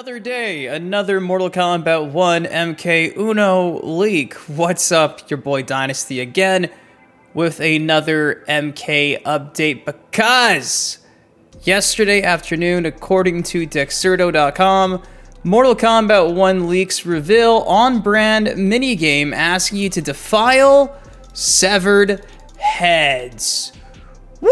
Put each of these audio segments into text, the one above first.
Another day, another Mortal Kombat 1 MK Uno leak. What's up? Your boy Dynasty again with another MK update because yesterday afternoon, according to Dexerto.com, Mortal Kombat 1 leaks reveal on-brand minigame asking you to defile severed heads. Woo!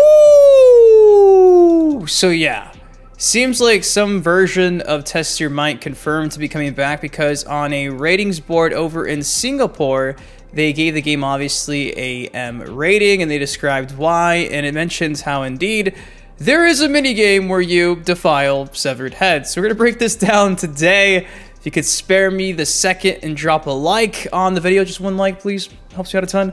So yeah. Seems like some version of Test Your Might confirmed to be coming back because on a ratings board over in Singapore, they gave the game obviously a M rating and they described why, and it mentions how indeed there is a minigame where you defile severed heads. So we're going to break this down today. If you could spare me the second and drop a like on the video, just one like please, helps you out a ton.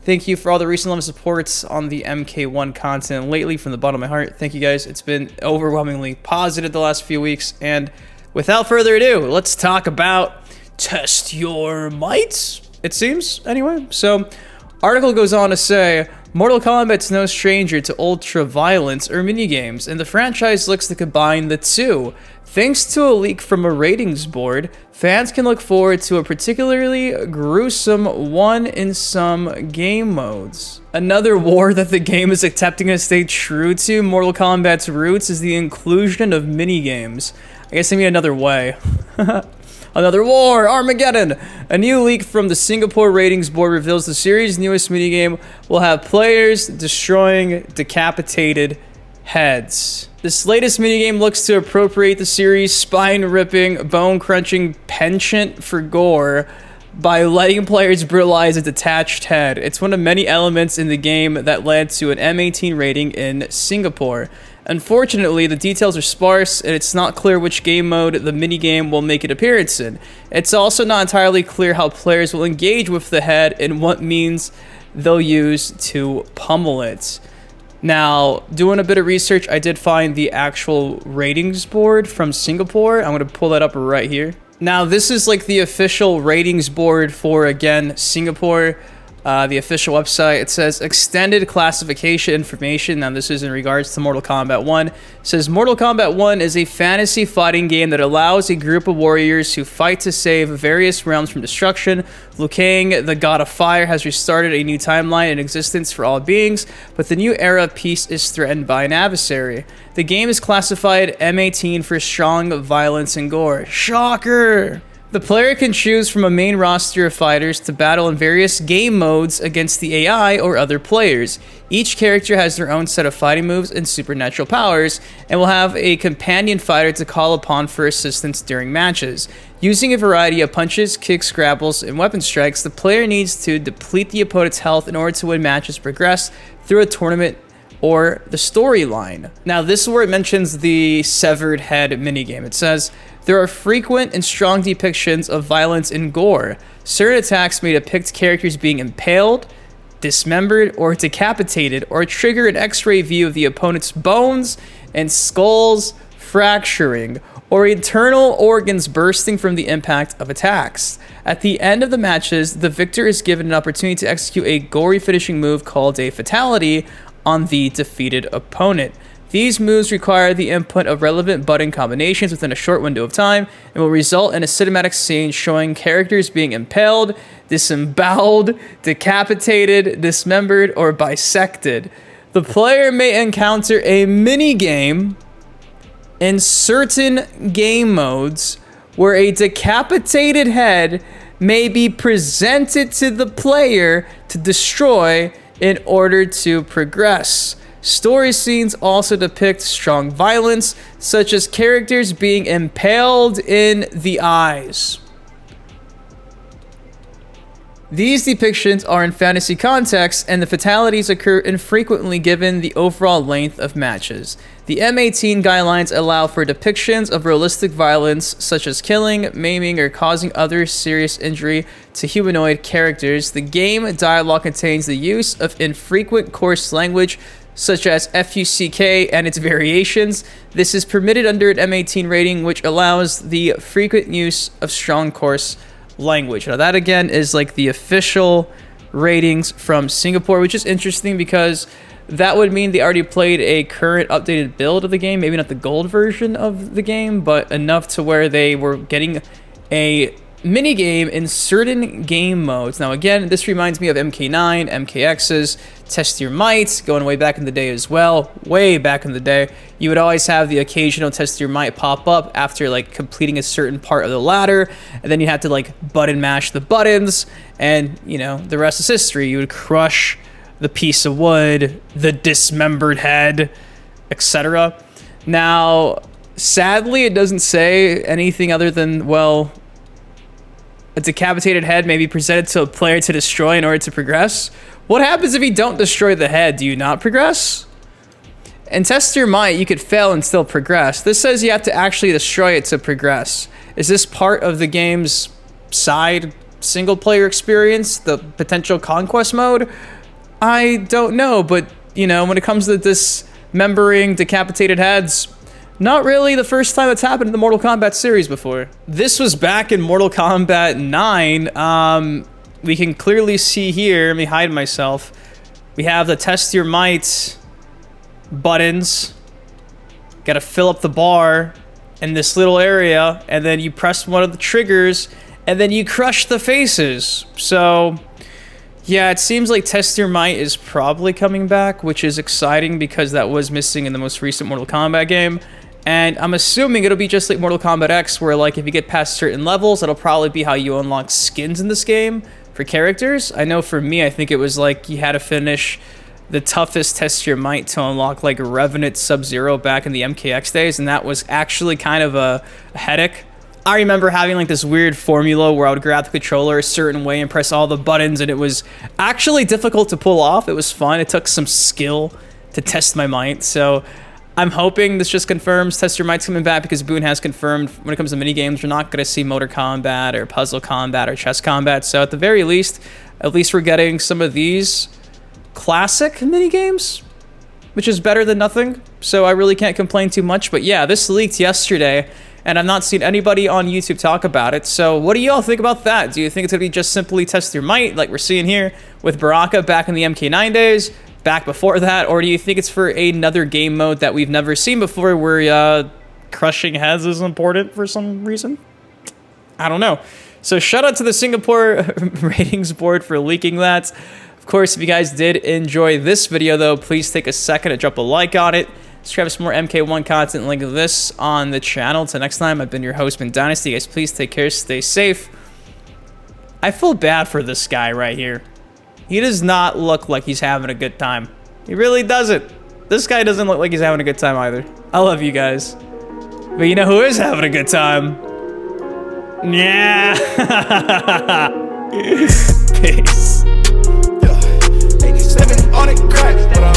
Thank you for all the recent love and supports on the MK1 content lately from the bottom of my heart. Thank you guys. It's been overwhelmingly positive the last few weeks. And without further ado, let's talk about Test Your Might, it seems, anyway. So, article goes on to say, Mortal Kombat's no stranger to ultra violence or minigames, and the franchise looks to combine the two. Thanks to a leak from a ratings board, fans can look forward to a particularly gruesome one in some game modes. Another war that the game is attempting to stay true to Mortal Kombat's roots is the inclusion of minigames. I guess I mean another way. Another war! Armageddon! A new leak from the Singapore ratings board reveals the series' newest minigame will have players destroying decapitated heads. This latest minigame looks to appropriate the series' spine-ripping, bone-crunching penchant for gore by letting players brutalize a detached head. It's one of many elements in the game that led to an M18 rating in Singapore. Unfortunately, the details are sparse, and it's not clear which game mode the minigame will make an appearance in. It's also not entirely clear how players will engage with the head and what means they'll use to pummel it. Now, doing a bit of research, I did find the actual ratings board from Singapore. I'm going to pull that up right here. Now, this is like the official ratings board for, again, Singapore. The official website, it says extended classification information. Now this is in regards to Mortal Kombat 1. It says Mortal Kombat 1 is a fantasy fighting game that allows a group of warriors who fight to save various realms from destruction. Liu Kang, the god of fire, has restarted a new timeline in existence for all beings, but the new era of peace is threatened by an adversary. The game is classified M18 for strong violence and gore. Shocker! The player can choose from a main roster of fighters to battle in various game modes against the AI or other players. Each character has their own set of fighting moves and supernatural powers, and will have a companion fighter to call upon for assistance during matches. Using a variety of punches, kicks, grapbles, and weapon strikes, the player needs to deplete the opponent's health in order to win matches progress through a tournament or the storyline. Now, this is where it mentions the severed head minigame. It says, there are frequent and strong depictions of violence and gore. Certain attacks may depict characters being impaled, dismembered, or decapitated, or trigger an X-ray view of the opponent's bones and skulls fracturing, or internal organs bursting from the impact of attacks. At the end of the matches, the victor is given an opportunity to execute a gory finishing move called a fatality on the defeated opponent. These moves require the input of relevant button combinations within a short window of time and will result in a cinematic scene showing characters being impaled, disemboweled, decapitated, dismembered, or bisected. The player may encounter a minigame in certain game modes where a decapitated head may be presented to the player to destroy in order to progress. Story scenes also depict strong violence, such as characters being impaled in the eyes. These depictions are in fantasy context, and the fatalities occur infrequently given the overall length of matches. The M18 guidelines allow for depictions of realistic violence, such as killing, maiming, or causing other serious injury to humanoid characters. The game dialogue contains the use of infrequent coarse language, such as FUCK and its variations. This is permitted under an M18 rating, which allows the frequent use of strong coarse language. Now that again is like the official ratings from Singapore, which is interesting because that would mean they already played a current updated build of the game, maybe not the gold version of the game, but enough to where they were getting a mini game in certain game modes. Now again, this reminds me of MK9, MKX's Test Your Might, going way back in the day as well. Way back in the day, you would always have the occasional Test Your Might pop up after like completing a certain part of the ladder, and then you had to like button mash the buttons, and you know, the rest is history. You would crush the piece of wood, the dismembered head, etc. Now, sadly, it doesn't say anything other than, well, a decapitated head may be presented to a player to destroy in order to progress. What happens if you don't destroy the head? Do you not progress? In Test Your Might, you could fail and still progress. This says you have to actually destroy it to progress. Is this part of the game's side single-player experience, the potential conquest mode? I don't know, but, you know, when it comes to dismembering decapitated heads, not really the first time it's happened in the Mortal Kombat series before. This was back in Mortal Kombat 9. We can clearly see here, let me hide myself, we have the Test Your Might buttons. Gotta fill up the bar in this little area, and then you press one of the triggers, and then you crush the faces. So, yeah, it seems like Test Your Might is probably coming back, which is exciting because that was missing in the most recent Mortal Kombat game. And I'm assuming it'll be just like Mortal Kombat X, where like if you get past certain levels, that'll probably be how you unlock skins in this game for characters. I know for me, I think it was like you had to finish the toughest Test Your Might to unlock like Revenant Sub-Zero back in the MKX days, and that was actually kind of a headache. I remember having like this weird formula where I would grab the controller a certain way and press all the buttons, and it was actually difficult to pull off. It was fun. It took some skill to test my might. So I'm hoping this just confirms Test Your Might's coming back, because Boon has confirmed when it comes to minigames, we're not going to see motor combat or puzzle combat or chess combat. So at the very least, at least we're getting some of these classic minigames, which is better than nothing. So I really can't complain too much. But yeah, this leaked yesterday, and I've not seen anybody on YouTube talk about it. So what do y'all think about that? Do you think it's going to be just simply Test Your Might, like we're seeing here with Baraka back in the MK9 days, back before that? Or do you think it's for another game mode that we've never seen before, where crushing heads is important for some reason? I don't know. So shout out to the Singapore ratings board for leaking that. Of course, if you guys did enjoy this video, though, please take a second to drop a like on it. Subscribe for some more MK1 content, link this on the channel. Till next time, I've been your host, Boon Dynasty. Guys, please take care, stay safe. I feel bad for this guy right here. He does not look like he's having a good time. He really doesn't. This guy doesn't look like he's having a good time either. I love you guys. But you know who is having a good time? Yeah. Peace. Stepping on it, crack.